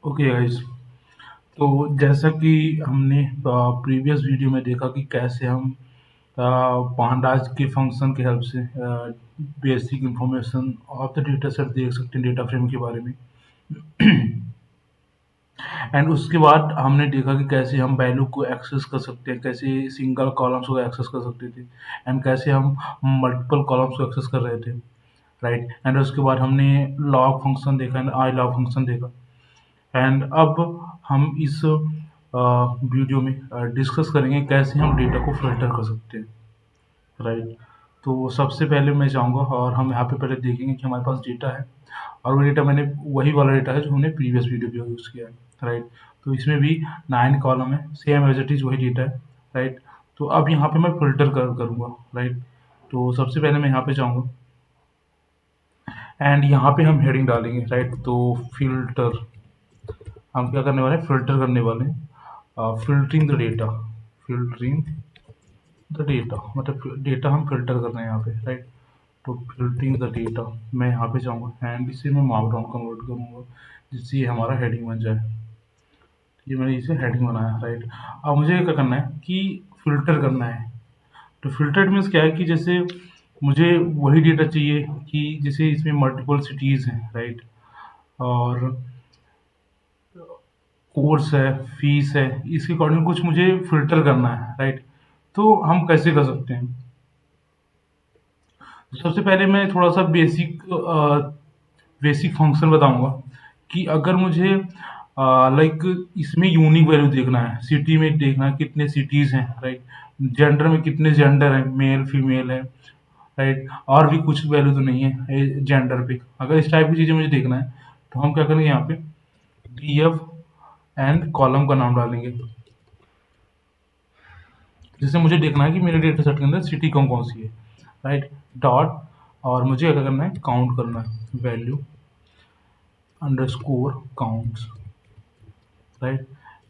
Okay guys. तो जैसा कि हमने प्रीवियस वीडियो में देखा कि कैसे हम पांडाज के फंक्शन की हेल्प से basic information of the data set देख सकते हैं डेटा फ्रेम के बारे में। एंड उसके बाद हमने देखा कि कैसे हम वैल्यू को एक्सेस कर सकते हैं, कैसे सिंगल कॉलम्स को एक्सेस कर सकते थे एंड कैसे हम मल्टीपल कॉलम्स को एक्सेस कर रहे थे, राइट। एंड उसके बाद हमने लॉग फंक्शन देखा एंड आई लॉग फंक्शन देखा। एंड अब हम इस वीडियो में डिस्कस करेंगे कैसे हम डेटा को फिल्टर कर सकते हैं, राइट। तो सबसे पहले मैं जाऊंगा और हम यहाँ पे पहले देखेंगे कि हमारे पास डेटा है और वो डेटा मैंने वही वाला डेटा है जो हमने प्रीवियस वीडियो पे यूज़ किया है, राइट। तो इसमें भी 9 कॉलम है, सेम एज इट इज़ वही डेटा है, राइट। तो अब यहाँ पे मैं फिल्टर करूँगा, राइट। तो सबसे पहले मैं यहाँ पे जाऊँगा एंड यहाँ पे हम हेडिंग डालेंगे, राइट। तो फिल्टर, हम क्या करने वाले हैं, फिल्टर करने वाले हैं, filtering the data, filtering the data मतलब डेटा हम फिल्टर कर रहे हैं यहाँ पे, राइट। तो फिल्टरिंग द डेटा, मैं यहाँ पे जाऊँगा एंड इसे मैं मार्कडाउन कन्वर्ट करूँगा जिससे ये हमारा हेडिंग बन जाए। ये मैंने इसे हेडिंग बनाया, राइट। अब मुझे क्या करना है कि फिल्टर करना है। तो फिल्टर्ड मीन्स क्या है कि जैसे मुझे वही डेटा चाहिए कि जैसे इसमें मल्टीपल सिटीज़ हैं, राइट। और कोर्स है, फीस है, इसके अकॉर्डिंग कुछ मुझे फ़िल्टर करना है, राइट। तो हम कैसे कर सकते हैं? सबसे पहले मैं थोड़ा-सा बेसिक फंक्शन बताऊँगा कि अगर मुझे लाइक इसमें यूनिक वैल्यू देखना है, सिटी में देखना है कितने सिटीज़ हैं, राइट। जेंडर में कितने जेंडर हैं, मेल, फीमेल है, राइट। और भी कुछ वैल्यू तो नहीं है जेंडर पे। अगर इस टाइप की चीज़ें मुझे देखना है, तो हम क्या करेंगे यहाँ पे डीएफ एंड कॉलम का नाम डालेंगे। जिससे मुझे देखना है कि मेरे डेटा सेट के अंदर सिटी कौन कौन सी है, राइट। डॉट, और मुझे क्या करना है, काउंट करना है, value underscore counts, right.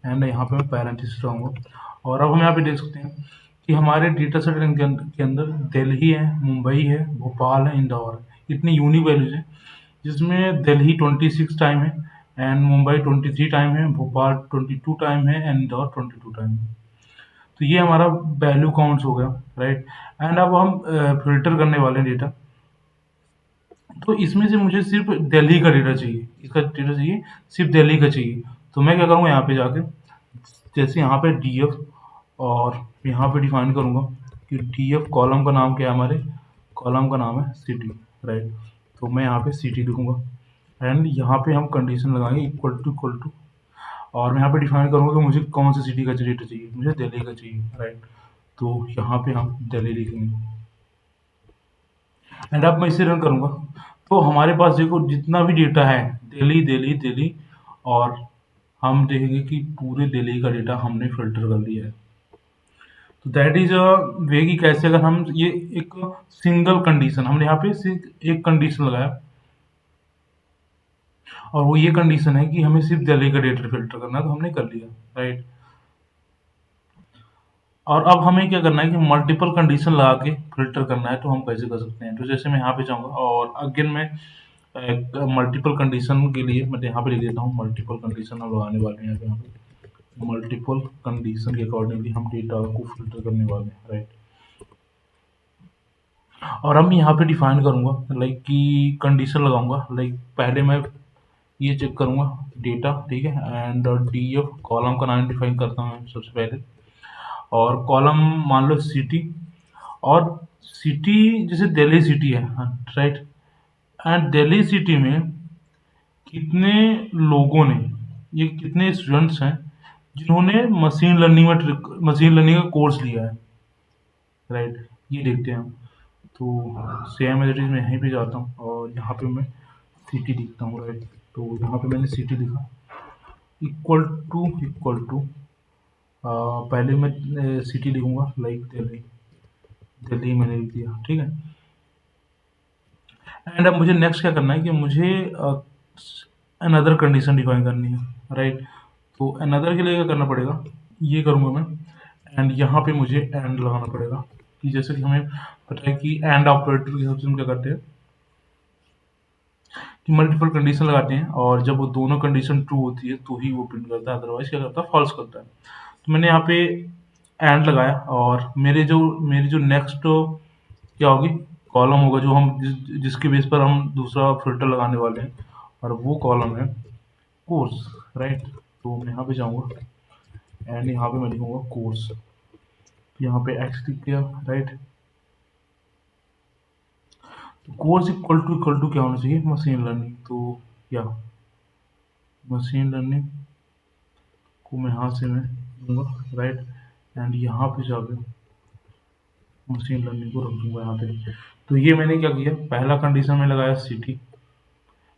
And यहाँ पे मैं पैरेंथेसिस डालूंगा। और अब हम यहाँ पे देख सकते हैं कि हमारे डेटा सेट के अंदर दिल्ली है, मुंबई है, भोपाल है, इंदौर है, इतनी यूनिक वैल्यूज हैं जिसमें दिल्ली 26 टाइम है एंड मुंबई 23 टाइम है, भोपाल 22 टाइम है एंड इंदौर 22 टाइम है। तो ये हमारा वैल्यू काउंट्स हो गया, राइट। एंड अब हम फिल्टर करने वाले हैं डेटा। तो इसमें से मुझे सिर्फ दिल्ली का डेटा चाहिए, इसका डेटा चाहिए, सिर्फ दिल्ली का चाहिए। तो मैं क्या करूँगा यहाँ पे जाके, जैसे यहाँ पे डीएफ, और यहाँ पे डिफाइन करूँगा कि डीएफ कॉलम का नाम क्या है, हमारे कॉलम का नाम है सिटी, राइट। तो मैं यहाँ पे सिटी लिखूँगा एंड यहाँ पे हम कंडीशन लगाएंगे इक्वल टू, और मैं यहाँ पे डिफाइन करूँगा कि मुझे कौन सी सिटी का डेटा चाहिए, मुझे दिल्ली का चाहिए, राइट। तो यहाँ पे हम दिल्ली लिखेंगे एंड अब मैं इसे रन करूँगा। तो हमारे पास देखो जितना भी डेटा है, दिल्ली दिल्ली दिल्ली, और हम देखेंगे कि पूरे दिल्ली का डेटा हमने फिल्टर कर लिया है। तो दैट इज अ वे कि कैसे अगर हम ये एक सिंगल कंडीशन, हमने यहाँ पे सिर्फ एक कंडीशन लगाया और वो ये कंडीशन है कि हमें सिर्फ दिल्ली का डेटा फिल्टर करना है, तो हमने कर लिया, राइट। और अब हमें क्या करना है कि मल्टीपल कंडीशन लगा के फिल्टर करना है, तो हम कैसे कर सकते हैं। तो जैसे मैं यहाँ पे जाऊँगा और अगेन मैं मल्टीपल कंडीशन के लिए मैं यहाँ पे लिख देता हूँ, मल्टीपल कंडीशन हम लगाने वाले हैं यहाँ पे। मल्टीपल कंडीशन के अकॉर्डिंगली हम डेटा को फिल्टर करने वाले हैं, राइट। और अब मैं यहाँ पे डिफाइन करूँगा लाइक कि कंडीशन लगाऊंगा, लाइक पहले मैं ये चेक करूँगा डेटा, ठीक है। एंड डी एफ कॉलम का नाम डिफाइन करता हूँ सबसे पहले, और कॉलम मान लो सिटी, और सिटी जैसे दिल्ली सिटी है, राइट। एंड दिल्ली सिटी में कितने लोगों ने, ये कितने स्टूडेंट्स हैं जिन्होंने मशीन लर्निंग का कोर्स लिया है, राइट। ये देखते हैं हम। तो सेम एज इट इज मैं यहीं पे जाता हूँ और यहाँ पे मैं सिटी लिखता हूँ, राइट। तो यहाँ पे मैंने सिटी लिखा, इक्वल टू पहले मैं सिटी लिखूंगा लाइक दिल्ली, दिल्ली मैंने लिख दिया, ठीक है। एंड अब मुझे नेक्स्ट क्या करना है कि मुझे अनदर कंडीशन डिफाइन करनी है, राइट। तो अनदर के लिए क्या करना पड़ेगा, ये करूँगा मैं, एंड यहाँ पे मुझे एंड लगाना पड़ेगा कि जैसे कि हमें पता है कि एंड ऑपरेटर के हिसाब से हम क्या करते हैं, कि मल्टीपल कंडीशन लगाते हैं और जब वो दोनों कंडीशन ट्रू होती है तो ही वो प्रिंट करता है, अदरवाइज क्या करता है, फॉल्स करता है। तो मैंने यहाँ पे एंड लगाया और मेरी जो नेक्स्ट क्या होगी, कॉलम होगा जो हम जिसके बेस पर हम दूसरा फिल्टर लगाने वाले हैं, और वो कॉलम है कोर्स, राइट। तो मैं यहाँ पे जाऊँगा एंड यहाँ पे मैं लिखूंगा कोर्स, यहाँ पे एक्स क्लिक किया, राइट। तो कोर्स इक्वल टू क्या होना चाहिए, मशीन लर्निंग। तो या मशीन लर्निंग को मैं यहाँ से मैं दूंगा, राइट। एंड यहाँ पे जाके मशीन लर्निंग को रख दूंगा यहाँ पे। तो ये मैंने क्या किया, पहला कंडीशन में लगाया city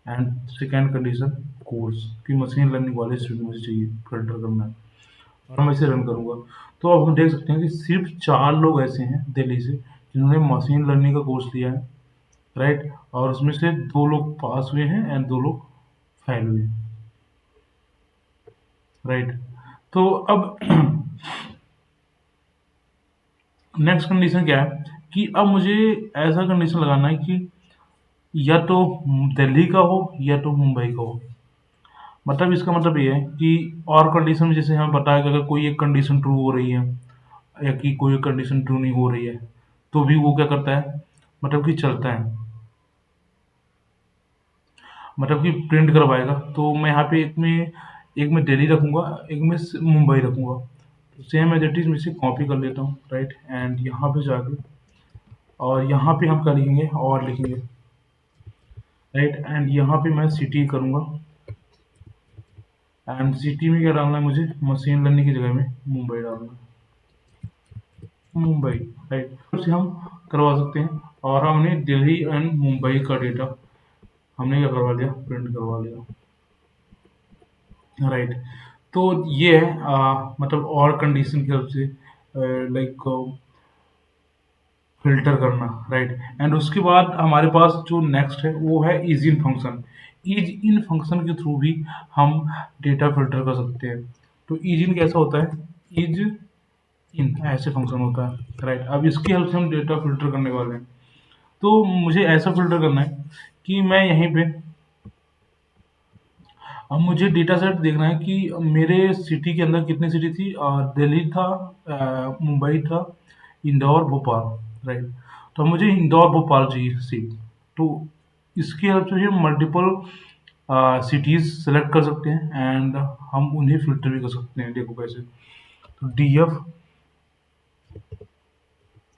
and second condition course की मशीन लर्निंग वाले स्टूडेंट मुझे चाहिए, फिल्टर करना है, और मैं इसे रन करूंगा। तो अब हम देख सकते हैं कि सिर्फ 4 लोग ऐसे हैं दिल्ली से जिन्होंने मशीन लर्निंग का कोर्स लिया है, राइट। और उसमें से 2 लोग पास हुए हैं एंड 2 लोग फेल हुए हैं, राइट। तो अब नेक्स्ट कंडीशन क्या है कि अब मुझे ऐसा कंडीशन लगाना है कि या तो दिल्ली का हो या तो मुंबई का हो। मतलब इसका मतलब ये है कि और कंडीशन में जैसे हमें पता है कि अगर कोई एक कंडीशन ट्रू हो रही है या कि कोई एक कंडीशन ट्रू नहीं हो रही है तो भी वो क्या करता है, मतलब कि चलता है, मतलब कि प्रिंट करवाएगा। तो मैं यहाँ पे एक में दिल्ली रखूंगा, एक में मुंबई रखूंगा। तो सेम एज इट इज मैं इसे कॉपी कर लेता हूँ, राइट। एंड यहाँ पे जाके और यहाँ पे हम क्या लिखेंगे, और लिखेंगे, राइट। एंड यहाँ पे मैं सिटी करूंगा एंड सिटी में क्या डालना है मुझे, मशीन लर्निंग की जगह में मुंबई डालना है, मुंबई, राइट। से हम करवा सकते हैं और हमने दिल्ली एंड मुंबई का डेटा हमने क्या करवा लिया, प्रिंट करवा लिया, राइट। तो ये है मतलब और कंडीशन की हेल्प से लाइक फ़िल्टर करना, राइट। एंड उसके बाद हमारे पास जो नेक्स्ट है वो है is in function. Is in function के थ्रू भी हम डेटा फ़िल्टर कर सकते हैं। तो इज़ इन कैसा होता है, इज़ इन ऐसे फंक्शन होता है, राइट। अब इसकी हेल्प से हम डेटा फ़िल्टर करने वाले हैं। तो मुझे ऐसा फ़िल्टर करना है कि मैं यहीं पे अब मुझे डेटा सेट देखना है कि मेरे सिटी के अंदर कितनी सिटी थी, दिल्ली था, मुंबई था, इंदौर, भोपाल, राइट। तो मुझे इंदौर भोपाल चाहिए सीट। तो इसकी हेल्प से हम मल्टीपल सिटीज सेलेक्ट कर सकते हैं एंड हम उन्हें फिल्टर भी कर सकते हैं, देखो कैसे। तो डी एफ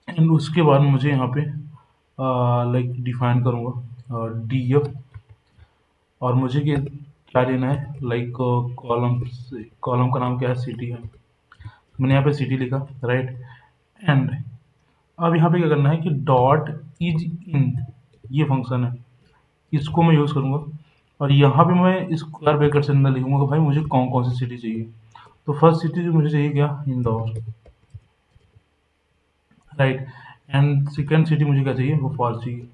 एंड उसके बाद मुझे यहाँ पे लाइक डिफाइन करूँगा डी एफ, और मुझे क्या लेना है, लाइक कॉलम, कॉलम का नाम क्या है, सिटी है। मैंने यहाँ पे सिटी लिखा, राइट। एंड अब यहाँ पे क्या करना है कि डॉट इज इन ये फंक्शन है, इसको मैं यूज़ करूँगा और यहाँ पे मैं स्क्वायर ब्रैकेट से अंदर लिखूंगा कि भाई मुझे कौन कौन सी सिटी चाहिए। तो फर्स्ट सिटी जो मुझे चाहिए क्या, Indore, right. And second city मुझे क्या चाहिए, भोपाल चाहिए।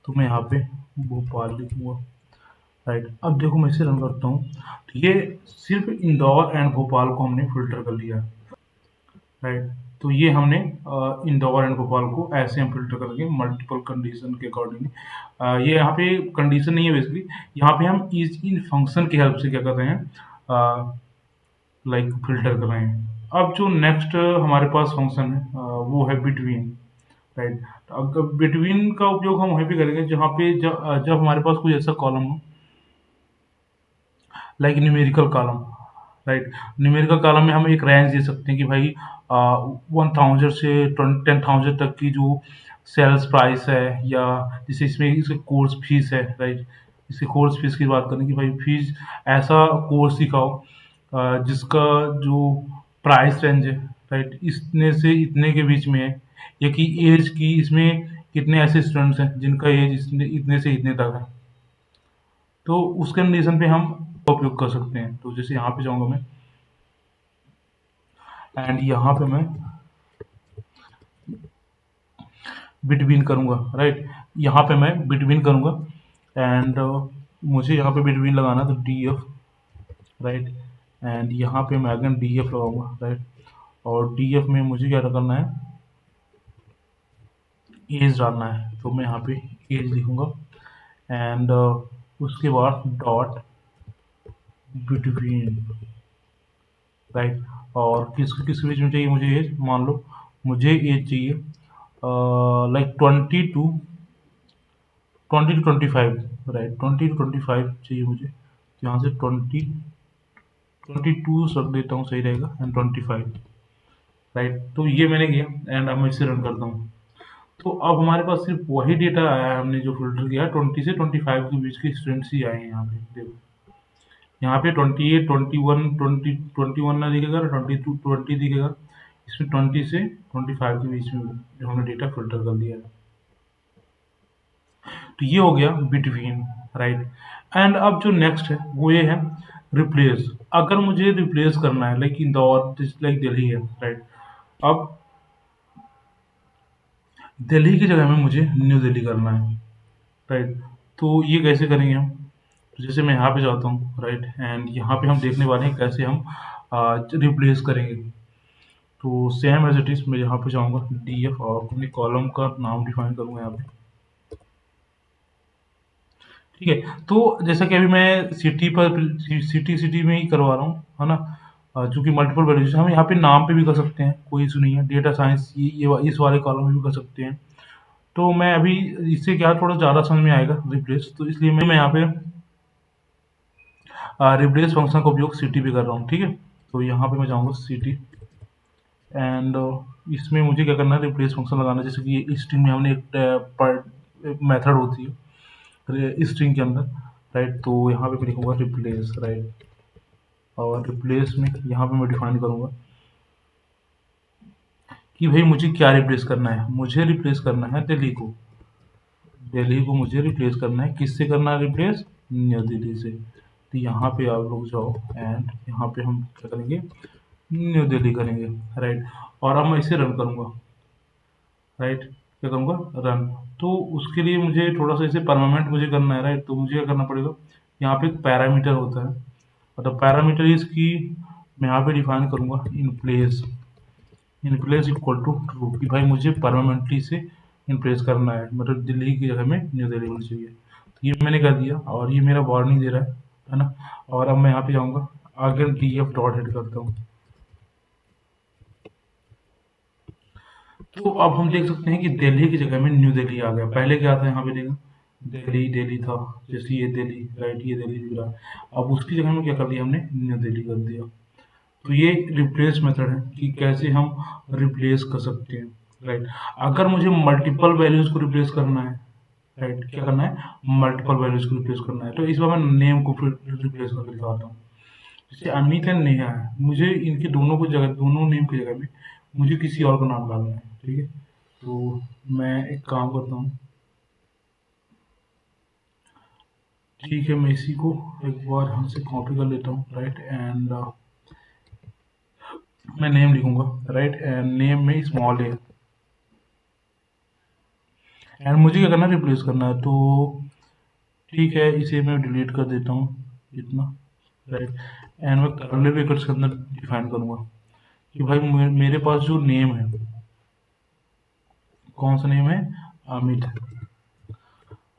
तो मैं यहाँ पे भोपाल लिखूंगा, राइट। अब देखो मैं इसे रन करता हूँ, तो ये सिर्फ इंदौर एंड भोपाल को हमने फिल्टर कर लिया है, राइट। तो ये हमने इंदौर एंड भोपाल को ऐसे हम फिल्टर करके मल्टीपल कंडीशन के अकॉर्डिंग, ये यहाँ पे कंडीशन नहीं है बेसिकली, यहाँ पे हम इस इन फंक्शन की हेल्प से क्या कर रहे हैं, लाइक फिल्टर कर रहे हैं। अब जो नेक्स्ट हमारे पास फंक्शन है वो है बिटवीन, राइट। अब बिटवीन का उपयोग हम वहीं पे करेंगे जहाँ पे जब हमारे पास कोई ऐसा कॉलम हो, like numerical column, right. Numerical column में हम एक रेंज दे सकते हैं कि भाई 1000 से 10,000 तक की जो सेल्स प्राइस है, या जैसे इसमें इसके कोर्स फीस है, राइट। इसके कोर्स फीस की बात करें कि भाई फीस ऐसा कोर्स सिखाओ जिसका जो प्राइस रेंज है, राइट, इतने से इतने के बीच में है, या कि एज की इसमें कितने ऐसे स्टूडेंट्स हैं जिनका एज इतने से इतने तक है। तो उस कंडीशन पे हम उपयोग कर सकते हैं। तो जैसे यहाँ पे जाऊँगा मैं एंड यहाँ पे मैं बिटवीन करूँगा, राइट। यहाँ पे मैं बिटवीन करूँगा एंड मुझे यहाँ पे बिटवीन लगाना तो डी एफ, राइट। एंड यहाँ पे मैं अगेन डी एफ लगाऊंगा, राइट। और डी एफ में मुझे क्या करना है, एज डालना है। तो मैं यहाँ पे एज लिखूंगा एंड उसके बाद डॉट बिटवीन, राइट। और किस बीच में चाहिए मुझे एज, मान लो मुझे एज चाहिए लाइक 20 to 25, राइट। 20 to 25 चाहिए मुझे, तो यहाँ से 22 रख देता हूँ, सही रहेगा, एंड 25, राइट। तो ये मैंने किया एंड अब मैं इसे रन करता हूँ। तो अब हमारे पास सिर्फ वही डेटा आया है, हमने जो फिल्टर किया है 20 से 25 के बीच के स्टूडेंट्स ही आए हैं यहाँ पे, देखो यहाँ पे 28, 21 ना दिखेगा, 22, 20 दिखेगा। इसमें 20 से 25 के बीच में जो हमने डेटा फिल्टर कर दिया है। तो ये हो गया बिटवीन, राइट। एंड अब जो नेक्स्ट है वो ये है रिप्लेस। अगर मुझे रिप्लेस करना है लाइक इंदौर लाइक दिल्ली है, राइट। अब दिल्ली की जगह में मुझे न्यू दिल्ली करना है, राइट। तो ये कैसे करेंगे हम, तो जैसे मैं यहाँ पे जाता हूँ, राइट, एंड यहाँ पे हम देखने वाले हैं कैसे हम रिप्लेस करेंगे। तो सेम एज इट इज मैं यहाँ पे जाऊँगा डीएफ और अपने कॉलम का नाम डिफाइन करूँगा यहाँ पे, ठीक है। तो जैसा कि अभी मैं सिटी में ही करवा रहा हूँ, है ना, चूंकि मल्टीपल वैल्यूज हम यहाँ पे नाम पे भी कर सकते हैं, कोई इशू नहीं है। डेटा साइंस इस वाले कॉलम में भी कर सकते हैं। तो मैं अभी इससे क्या थोड़ा ज़्यादा समझ में आएगा रिप्लेस, तो इसलिए मैं यहाँ पे रिप्लेस फंक्शन का उपयोग सिटी पे कर रहा हूँ, ठीक है। तो यहाँ पे मैं जाऊँगा सिटी एंड इसमें मुझे क्या करना है, रिप्लेस फंक्शन लगाना है। जैसे कि स्ट्रिंग में हमने एक मेथड होती है स्ट्रिंग के अंदर, राइट। तो यहाँ पे मैं लिखूंगा रिप्लेस, राइट। और रिप्लेस में यहाँ पे मैं डिफाइन करूँगा कि भाई मुझे क्या रिप्लेस करना है। मुझे रिप्लेस करना है दिल्ली को मुझे रिप्लेस करना है। किससे करना है रिप्लेस, न्यू दिल्ली से। तो यहाँ पे आप लोग जाओ एंड यहाँ पे हम क्या करेंगे, न्यू दिल्ली करेंगे, राइट। और अब मैं इसे रन करूँगा, राइट। क्या करूँगा, रन। तो उसके लिए मुझे थोड़ा सा इसे परमानेंट मुझे करना है, राइट। तो मुझे क्या करना पड़ेगा, यहाँ पे एक पैरामीटर होता है, मतलब पैरामीटर इसकी मैं यहाँ पे डिफाइन करूँगा in place equal to true, कि भाई मुझे परमानेंटली से इन प्लेस करना है, मतलब दिल्ली की जगह में न्यू दिल्ली होनी चाहिए। तो ये मैंने कर दिया और ये मेरा वार्निंग दे रहा है ना। और अब मैं यहाँ पे जाऊँगा, आगे डीएफ डॉट हेड करता हूँ। तो अब हम देख सकते हैं कि दिल्ली की जगह में न्यू दिल्ली आ गया। पहले क्या था यहाँ पे, देखा दिल्ली था, जैसे ये दिल्ली, राइट, ये दिल्ली दिख रहा है। अब उसकी जगह में क्या कर दिया हमने, न्यू दिल्ली कर दिया। तो ये रिप्लेस मेथड है कि कैसे हम रिप्लेस कर सकते हैं, राइट। अगर मुझे मल्टीपल वैल्यूज को रिप्लेस करना है, राइट, क्या करना है, मल्टीपल वैल्यूज को रिप्लेस करना है, तो इस बार मैं नेम को फिर रिप्लेस करके दिखाता हूँ। जैसे अमित एंड नेहा है, मुझे इनके दोनों को जगह, दोनों नेम की जगह में मुझे किसी और का नाम डालना है, ठीक है। तो मैं एक काम करता हूँ, ठीक है, मैं इसी को एक बार यहाँ से कॉपी कर लेता हूँ, राइट। एंड मैं नेम लिखूंगा, राइट, एंड नेम में स्मॉल है एंड मुझे क्या करना है, रिप्लेस करना है। तो ठीक है, इसे मैं डिलीट कर देता हूँ इतना, राइट। एंड मैं कर्ली ब्रैकेट्स के अंदर डिफाइन करूँगा कि भाई मेरे पास जो नेम है, कौन सा नेम है, अमित।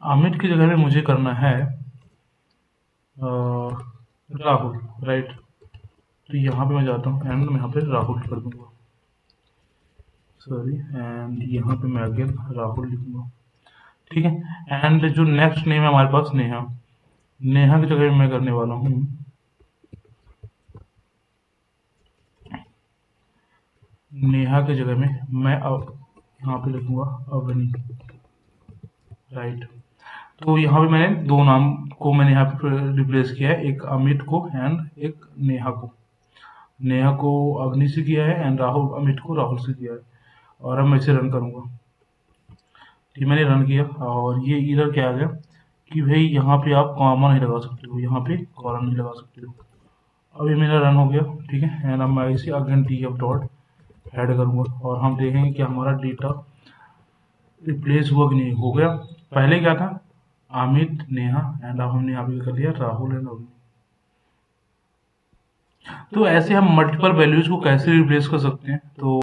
अमित की जगह में मुझे करना है राहुल, राइट। तो यहाँ पे मैं जाता हूँ एंड मैं यहाँ पे राहुल कर दूंगा, सॉरी, एंड यहाँ पे मैं अगेन राहुल लिखूंगा, ठीक है। एंड जो नेक्स्ट नेम है हमारे पास नेहा, नेहा की जगह मैं करने वाला हूँ नेहा की जगह में मैं अब यहाँ पे लिखूंगा अवनी, राइट। तो यहाँ पे मैंने दो नाम को मैंने यहाँ पे रिप्लेस किया है, एक अमित को एंड एक नेहा को। नेहा को अवनी से किया है एंड राहुल अमित को राहुल से किया है। और अब मैं इसे रन करूँगा, ठीक, मैंने रन किया और ये इरर क्या आ गया कि भाई यहाँ पे आप कॉमा नहीं लगा सकते हो, यहाँ पे कॉलम नहीं लगा सकते हो। अब ये मेरा रन हो गया, ठीक है। एंड अब मैं इसे अगेन डीएफ डॉट ऐड करूँगा और हम देखेंगे कि हमारा डेटा रिप्लेस हुआ कि नहीं। हो गया। पहले क्या था, अमित नेहा, एंड अब हमने यहाँ पे कर दिया राहुल एंड अवनी। तो ऐसे हम मल्टीपल वैल्यूज को कैसे रिप्लेस कर सकते हैं, तो